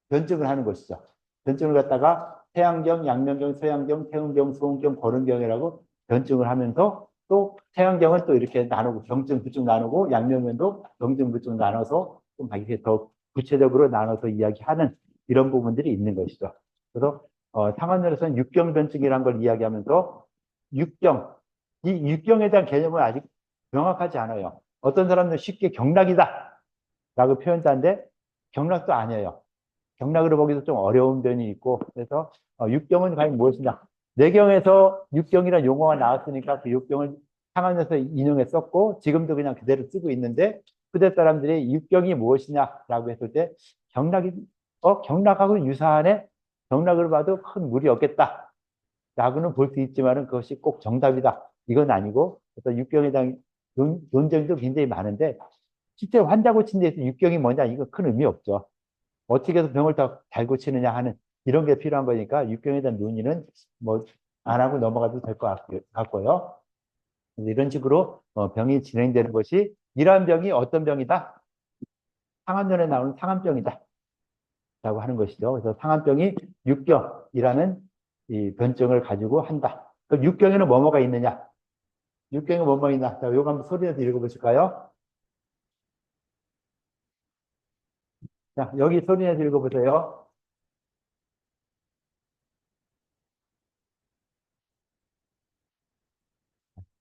S2: 변증을 하는 것이죠. 변증을 갖다가 태양경, 양면경, 소양경, 태음경, 소음경, 거름경이라고 변증을 하면서 또 태양경은 또 이렇게 나누고 경증, 부증 나누고 양면면도 경증, 부증 나눠서 좀 이렇게 더 구체적으로 나눠서 이야기하는 이런 부분들이 있는 것이죠. 그래서 상한론에서는 육경 변증이라는 걸 이야기하면서 육경, 이 육경에 대한 개념은 아직 명확하지 않아요. 어떤 사람들은 쉽게 경락이다 라고 표현하는데 경락도 아니에요. 경락으로 보기도 좀 어려운 면이 있고 그래서 육경은 과연 무엇이냐 뇌경에서 육경이라는 용어가 나왔으니까 그 육경을 상한에서 인용했었고 지금도 그냥 그대로 쓰고 있는데 그때 사람들이 육경이 무엇이냐라고 했을 때 경락하고 유사하네 경락을 봐도 큰 무리 없겠다 라고는 볼 수 있지만은 그것이 꼭 정답이다 이건 아니고 그래서 육경에 대한 논쟁도 굉장히 많은데 실제 환자 고친 데서 육경이 뭐냐 이거 큰 의미 없죠. 어떻게 해서 병을 더 잘 고치느냐 하는 이런 게 필요한 거니까 육경에 대한 논의는 뭐 안 하고 넘어가도 될 것 같고요. 이런 식으로 병이 진행되는 것이 이러한 병이 어떤 병이다? 상한론에 나오는 상한병이다. 라고 하는 것이죠. 그래서 상한병이 육경이라는 이 변증을 가지고 한다. 그럼 육경에는 뭐뭐가 있느냐? 육경에 뭐뭐 있나? 자, 요거 한번 소리내서 읽어보실까요? 자, 여기 소리내서 읽어보세요.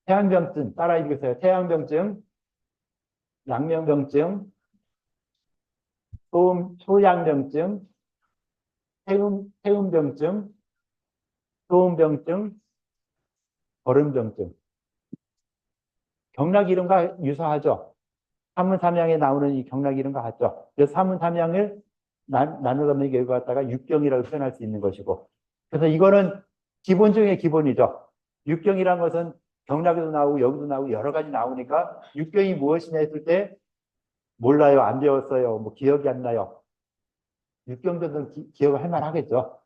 S2: 태양병증 따라 읽으세요. 태양병증, 양면병증, 소양병증, 태음병증, 소음병증, 거름병증. 경락 이름과 유사하죠. 사문삼양에 나오는 이 경락 이름과 같죠. 그래서 사문삼양을 나누다 보니 결과 갖다가 육경이라고 표현할 수 있는 것이고. 그래서 이거는 기본 중에 기본이죠. 육경이란 것은 경락에도 나오고 여기도 나오고 여러 가지 나오니까 육경이 무엇이냐 했을 때 몰라요. 안 배웠어요. 뭐 기억이 안 나요. 육경들은 기억을 할 만하겠죠.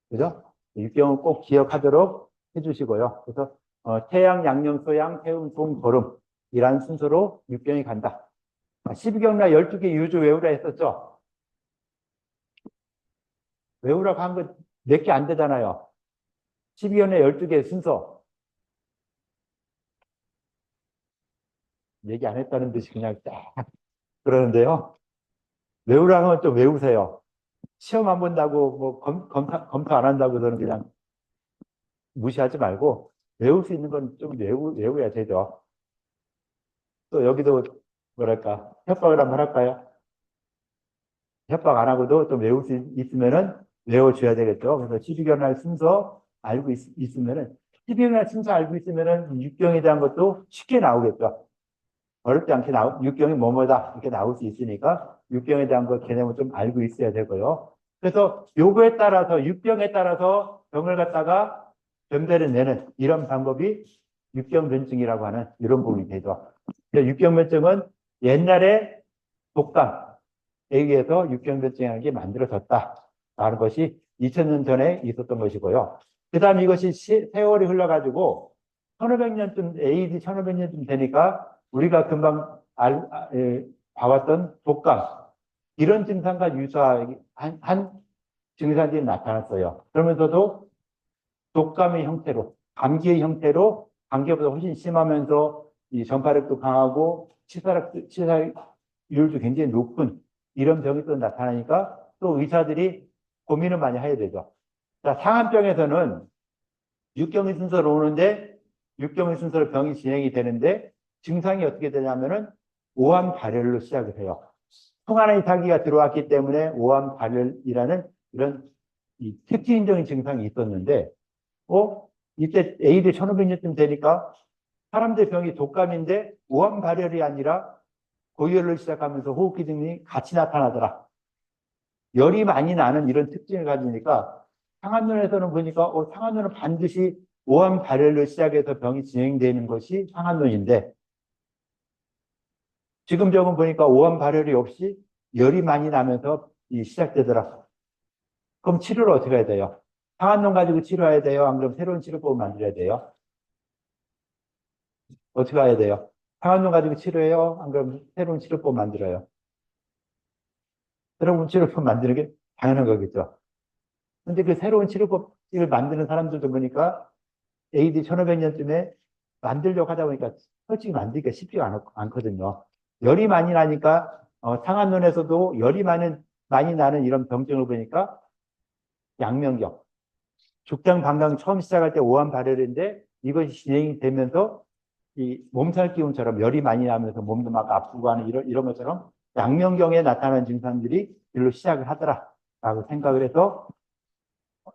S2: 그죠? 육경은 꼭 기억하도록 해주시고요. 그래서 태양, 양령, 소양, 태음, 송, 거름 이라는 순서로 육경이 간다. 12경락 12개 유주 외우라 했었죠. 외우라고 한 거 몇 개 안 되잖아요. 12경락 12개 순서. 얘기 안 했다는 듯이 그냥 딱 그러는데요. 외우라는 건 좀 외우세요. 시험 안 본다고 뭐 검토 안 한다고 저는 그냥 무시하지 말고 외울 수 있는 건 좀 외워야 되죠. 또 여기도 뭐랄까 협박을 한번 할까요? 협박 안 하고도 좀 외울 수 있으면은 외워줘야 되겠죠. 그래서 12경날 순서 알고 있으면은 12경날 순서 알고 있으면은 육경에 대한 것도 쉽게 나오겠죠. 어렵지 않게 육경이 뭐뭐다 이렇게 나올 수 있으니까 육경에 대한 것 개념을 좀 알고 있어야 되고요. 그래서 요거에 따라서 육경에 따라서 병을 갖다가 변별을 내는 이런 방법이 육경변증이라고 하는 이런 부분이 되죠. 육경변증은 옛날에 독감에 의해서 육경변증이라는 게 만들어졌다라는 것이 2000년 전에 있었던 것이고요. 그 다음 이것이 세월이 흘러가지고 1500년쯤 AD 1500년쯤 되니까 우리가 금방 봐왔던 독감 이런 증상과 유사한 증상들이 나타났어요. 그러면서도 독감의 형태로 감기의 형태로 감기보다 훨씬 심하면서 이 전파력도 강하고 치사율도 굉장히 높은 이런 병이 또 나타나니까 또 의사들이 고민을 많이 해야 되죠. 자, 상한병에서는 육경의 순서로 오는데 육경의 순서로 병이 진행이 되는데 증상이 어떻게 되냐면은 오함 발열로 시작을 해요. 통화나 이탈기가 들어왔기 때문에 오함 발열이라는 이런 이 특징적인 증상이 있었는데, 이때 AD 1500년쯤 되니까 사람들 병이 독감인데 오함 발열이 아니라 고열을 시작하면서 호흡 기능이 같이 나타나더라. 열이 많이 나는 이런 특징을 가지니까 상한론에서는 보니까 상한론은 반드시 오함 발열로 시작해서 병이 진행되는 것이 상한론인데, 지금 적은 보니까 오함 발열이 없이 열이 많이 나면서 시작되더라. 그럼 치료를 어떻게 해야 돼요? 상한론 가지고 치료해야 돼요? 안 그러면 새로운 치료법을 만들어야 돼요? 어떻게 해야 돼요? 상한론 가지고 치료해요? 안 그러면 새로운 치료법 만들어요? 새로운 치료법 만드는 게 당연한 거겠죠. 근데 그 새로운 치료법을 만드는 사람들도 보니까 AD 1500년쯤에 만들려고 하다 보니까 솔직히 만들기가 쉽지가 않거든요. 열이 많이 나니까 상한론에서도 열이 많이 나는 이런 병증을 보니까 양면경, 죽장 방광 처음 시작할 때 오한 발열인데 이것이 진행이 되면서 이 몸살 기운처럼 열이 많이 나면서 몸도 막 아프고 하는 이런 것처럼 양면경에 나타나는 증상들이 일로 시작을 하더라라고 생각을 해서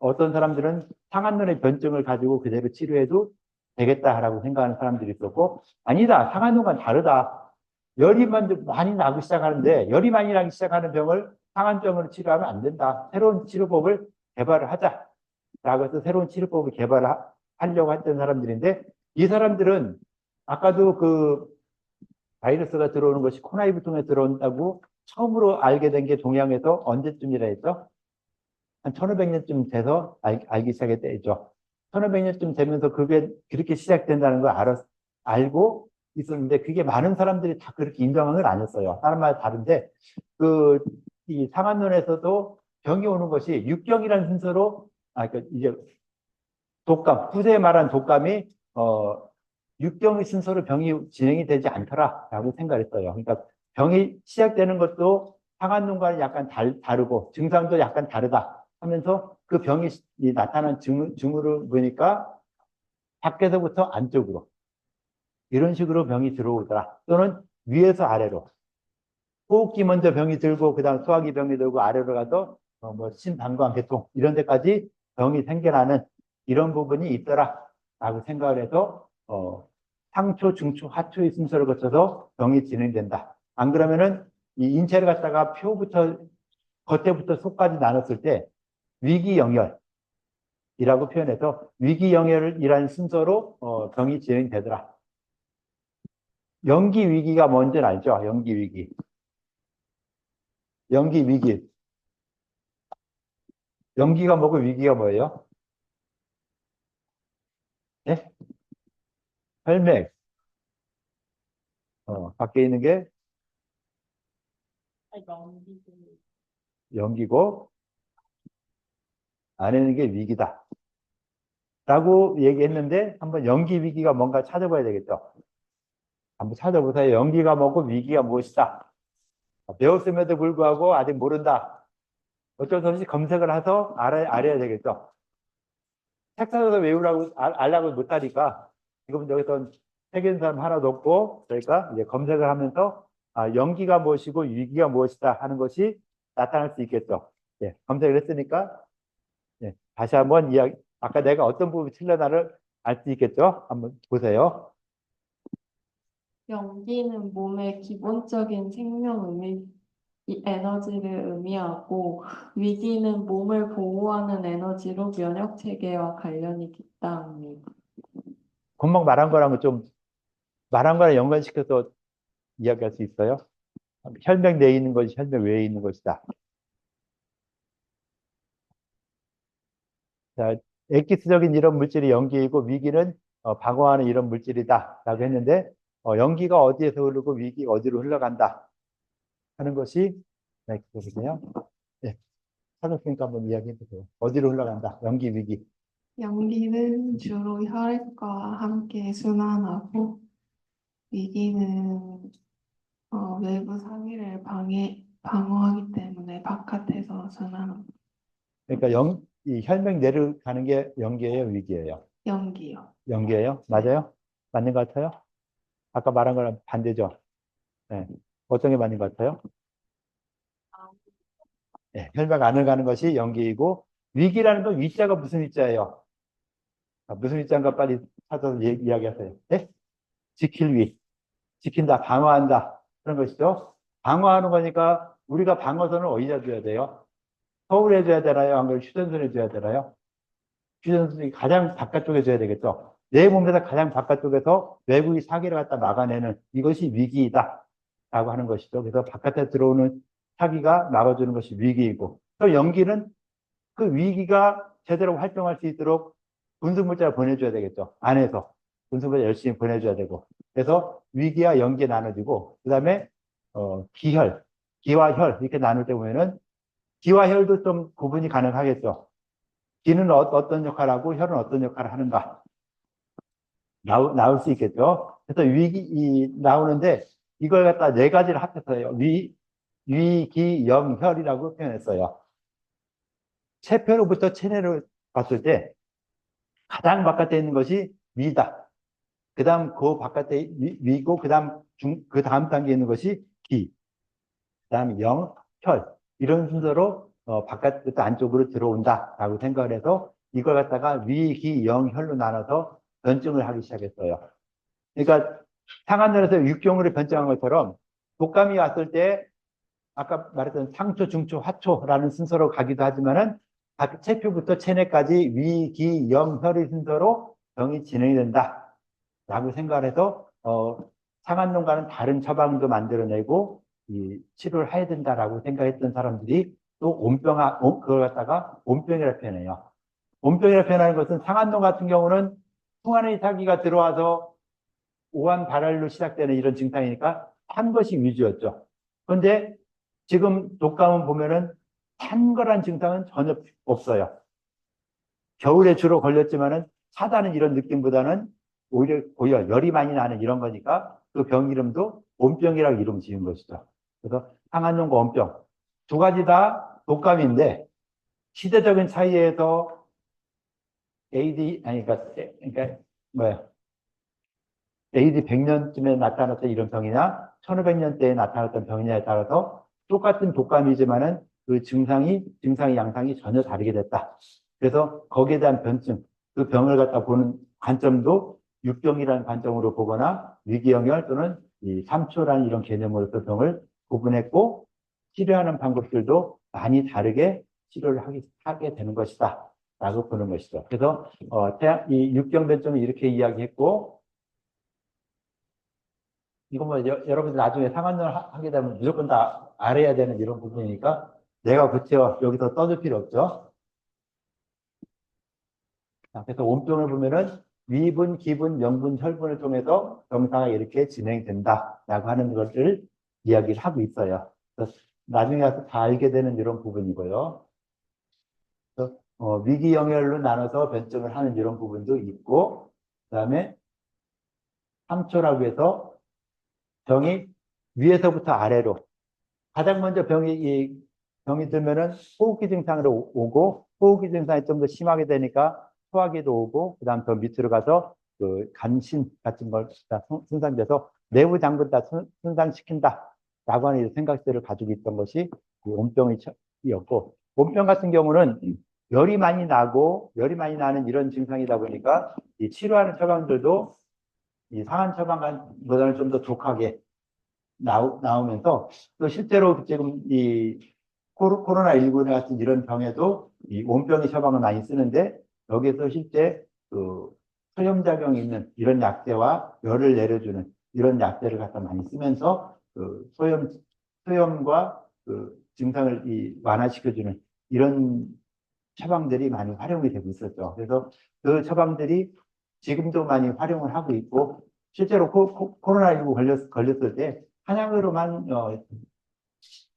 S2: 어떤 사람들은 상한론의 변증을 가지고 그대로 치료해도 되겠다라고 생각하는 사람들이 있었고, 아니다, 상한론과 다르다. 열이 많이 나기 시작하는데 열이 많이 나기 시작하는 병을 상한병으로 치료하면 안 된다. 새로운 치료법을 개발을 하자라고 해서 새로운 치료법을 개발하려고 했던 사람들인데, 이 사람들은 아까도 그 바이러스가 들어오는 것이 코나이브 통해 들어온다고 처음으로 알게 된 게 동양에서 언제쯤이라 했죠? 한 1500년쯤 돼서 알기 시작했대죠. 1500년쯤 되면서 그게 그렇게 시작된다는 걸 알고 있었는데, 그게 많은 사람들이 다 그렇게 인정한 건 아니었어요. 사람마다 다른데, 이 상한론에서도 병이 오는 것이 육경이라는 순서로, 이제 독감, 후세에 말한 독감이, 육경의 순서로 병이 진행이 되지 않더라라고 생각했어요. 그러니까 병이 시작되는 것도 상한론과는 약간 다르고, 증상도 약간 다르다 하면서 그 병이 나타난 증후를 보니까 밖에서부터 안쪽으로 이런 식으로 병이 들어오더라. 또는 위에서 아래로. 호흡기 먼저 병이 들고 그다음 소화기 병이 들고 아래로 가서 뭐 심방광 계통 이런 데까지 병이 생겨나는 이런 부분이 있더라라고 생각을 해서 상초, 중초, 하초의 순서를 거쳐서 병이 진행된다. 안 그러면은 이 인체를 갖다가 겉에부터 속까지 나눴을 때 위기영혈이라고 표현해서 위기영혈이라는 순서로 병이 진행되더라. 연기 위기가 뭔지 알죠? 연기 위기. 연기 위기. 연기가 뭐고 위기가 뭐예요? 네? 혈맥. 밖에 있는 게 연기고 안에 있는 게 위기다. 라고 얘기했는데 한번 연기 위기가 뭔가 찾아봐야 되겠죠. 한번 찾아보세요. 연기가 뭐고 위기가 무엇이다. 배웠음에도 불구하고 아직 모른다. 어쩔 수 없이 검색을 해서 알아야 되겠죠. 책 사서 외우라고 알라고 못하니까 지금 여기서 책 읽는 사람 하나도 없고, 그러니까 이제 검색을 하면서 연기가 무엇이고 위기가 무엇이다 하는 것이 나타날 수 있겠죠. 예, 검색을 했으니까 다시 한번 아까 내가 어떤 부분이 틀렸나를 알 수 있겠죠. 한번 보세요.
S5: 연기는 몸의 기본적인 이 에너지를 의미하고 위기는 몸을 보호하는 에너지로 면역 체계와 관련이 깊다합니다.
S2: 금방 말한 거랑 말한 거랑 연관시켜서 이야기할 수 있어요. 혈맥 내에 있는 것이 혈맥 외에 있는 것이다. 자, 엑기스적인 이런 물질이 연기이고 위기는 방어하는 이런 물질이다 라고 했는데, 연기가 어디에서 흐르고 위기가 어디로 흘러간다 하는 것이 보세요. 네, 찾았으니까 한번 이야기해 보세요. 어디로 흘러간다? 연기 위기.
S5: 연기는 주로 혈액과 함께 순환하고 위기는 외부 상해를 방어하기 때문에 바깥에서 순환합니다.
S2: 그러니까 이 혈맥 내를 가는 게 연기예요, 위기예요?
S5: 연기요.
S2: 연기예요? 맞아요? 맞는 것 같아요? 아까 말한 거랑 반대죠? 네. 어떤 게 맞는 것 같아요? 네. 혈맥 안을 가는 것이 연기이고, 위기라는 건 위자가 무슨 위자예요? 무슨 위자인가 빨리 찾아서 이야기하세요. 네? 지킬 위. 지킨다, 방어한다. 그런 것이죠. 방어하는 거니까 우리가 방어선을 어디다 줘야 돼요? 서울에 줘야 되나요? 안 그러면 휴전선에 줘야 되나요? 휴전선이 가장 바깥쪽에 줘야 되겠죠. 내 몸에서 가장 바깥쪽에서 외국이 사기를 갖다 막아내는 이것이 위기이다. 라고 하는 것이죠. 그래서 바깥에 들어오는 사기가 막아주는 것이 위기이고, 또 연기는 그 위기가 제대로 활동할 수 있도록 군수물자를 보내줘야 되겠죠. 안에서. 군수물자 열심히 보내줘야 되고. 그래서 위기와 연기에 나눠지고, 그 다음에, 기혈, 기와 혈, 이렇게 나눌 때 보면은, 기와 혈도 좀 구분이 가능하겠죠. 기는 어떤 역할을 하고, 혈은 어떤 역할을 하는가. 나올 수 있겠죠. 그래서 나오는데, 이걸 갖다 네 가지를 합해서요. 위, 기, 영, 혈이라고 표현했어요. 체표로부터 체내를 봤을 때, 가장 바깥에 있는 것이 위다. 그 다음 그 바깥에 위고, 그 다음 단계에 있는 것이 기. 그 다음 영, 혈. 이런 순서로 바깥부터 안쪽으로 들어온다라고 생각을 해서 이걸 갖다가 위, 기, 영, 혈로 나눠서 변증을 하기 시작했어요. 그러니까 상한선에서 육경으로 변증한 것처럼 독감이 왔을 때 아까 말했던 상초, 중초, 하초라는 순서로 가기도 하지만은 체표부터 체내까지 위, 기, 영, 혈의 순서로 병이 진행이 된다라고 생각을 해서 상한론과는 다른 처방도 만들어내고 이 치료를 해야 된다라고 생각했던 사람들이 또 그걸 갖다가 온병이라 표현해요. 온병이라 표현하는 것은 상한론 같은 경우는 풍환의 사기가 들어와서 오한 발할로 시작되는 이런 증상이니까 탄 것이 위주였죠. 그런데 지금 독감은 보면은 탄 거란 증상은 전혀 없어요. 겨울에 주로 걸렸지만은 차다는 이런 느낌보다는 오히려 열이 많이 나는 이런 거니까 그 병 이름도 온병이라고 이름 지은 것이죠. 그래서 상한용과 온병 두 가지 다 독감인데 시대적인 차이에서 그러니까 뭐야? AD 100년쯤에 나타났던 이런 병이냐, 1500년대에 나타났던 병이냐에 따라서 똑같은 독감이지만은 그 증상이 양상이 전혀 다르게 됐다. 그래서 거기에 대한 변증, 그 병을 갖다 보는 관점도 육병이라는 관점으로 보거나 위기영열 또는 이 삼초라는 이런 개념으로서 병을 구분했고 치료하는 방법들도 많이 다르게 치료를 하게 되는 것이다. 라고 보는 것이죠. 그래서 이 육경 변증을 이렇게 이야기했고 이거 뭐 여러분들 나중에 상한론을 하게 되면 무조건 다 알아야 되는 이런 부분이니까 내가 그쵸 여기서 떠들 필요 없죠. 자, 그래서 온병을 보면은 위분, 기분, 명분, 혈분을 통해서 병사가 이렇게 진행된다라고 하는 것을 이야기를 하고 있어요. 그래서 나중에 가서 다 알게 되는 이런 부분이고요. 그래서 위기영열로 나눠서 변증을 하는 이런 부분도 있고, 그다음에 3초라고 해서 병이 위에서부터 아래로 가장 먼저 병이 들면은 호흡기 증상으로 오고 호흡기 증상이 좀 더 심하게 되니까 소화기도 오고 그다음 더 밑으로 가서 그 간신 같은 걸 다 손상돼서 내부 장군 다 손상시킨다라고 하는 생각들을 가지고 있던 것이 온병이었고 온병 같은 경우는 열이 많이 나는 이런 증상이다 보니까 이 치료하는 처방들도 이 상한 처방보다는 좀 더 독하게 나오면서 또 실제로 지금 이 코로나19 같은 이런 병에도 이 온병의 처방을 많이 쓰는데 여기에서 실제 그 소염작용이 있는 이런 약제와 열을 내려주는 이런 약제를 갖다 많이 쓰면서 그 소염과 그 증상을 완화시켜주는 이런 처방들이 많이 활용이 되고 있었죠. 그래서 그 처방들이 지금도 많이 활용을 하고 있고 실제로 코로나19 걸렸을 때 한약으로만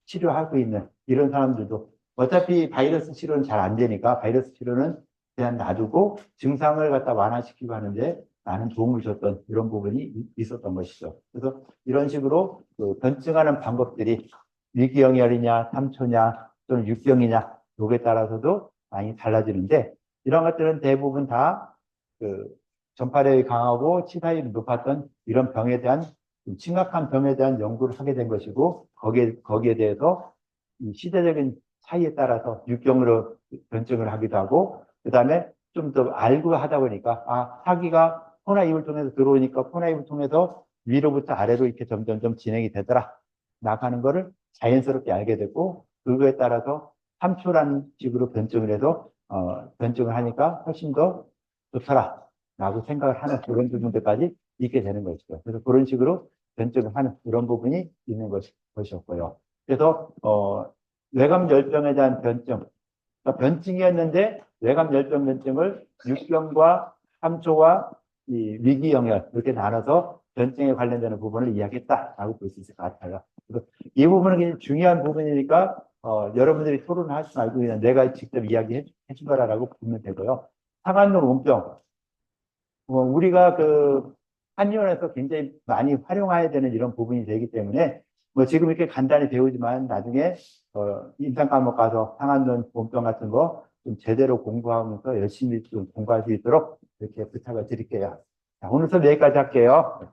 S2: 치료하고 있는 이런 사람들도 어차피 바이러스 치료는 잘 안 되니까 바이러스 치료는 그냥 놔두고 증상을 갖다 완화시키고 하는데 많은 도움을 줬던 이런 부분이 있었던 것이죠. 그래서 이런 식으로 그 변증하는 방법들이 위기영열이냐, 삼초냐, 또는 육경이냐, 요에 따라서도 많이 달라지는데 이런 것들은 대부분 다 그 전파력이 강하고 치사율이 높았던 이런 병에 대한 좀 심각한 병에 대한 연구를 하게 된 것이고, 거기에 대해서 이 시대적인 차이에 따라서 육경으로 변증을 하기도 하고, 그 다음에 좀 더 알고 하다 보니까, 아, 사기가 코나 입을 통해서 들어오니까 코나 입을 통해서 위로부터 아래로 이렇게 점점점 진행이 되더라. 나가는 거를 자연스럽게 알게 됐고, 그거에 따라서 3초라는 식으로 변증을 해서, 변증을 하니까 훨씬 더 좋더라. 라고 생각을 하는 그런 부분들까지 있게 되는 것이죠. 그래서 그런 식으로 변증을 하는 그런 부분이 있는 것이었고요. 그래서, 외감열병에 대한 변증, 그러니까 변증이었는데 외감열병 변증을 육경과 3초와 이 위기영열 이렇게 나눠서 변증에 관련되는 부분을 이야기했다라고 볼 수 있을 것 같아요. 그래서 이 부분은 굉장히 중요한 부분이니까 여러분들이 토론을 하지 말고 그냥 내가 직접 이야기해 준 거라고 보면 되고요. 상한눈 온병, 우리가 그 한의원에서 굉장히 많이 활용해야 되는 이런 부분이 되기 때문에 뭐 지금 이렇게 간단히 배우지만 나중에 임상 과목 가서 상한눈 온병 같은 거 좀 제대로 공부하면서 열심히 좀 공부할 수 있도록 이렇게 부탁을 드릴게요. 자, 오늘 수업 여기까지 할게요.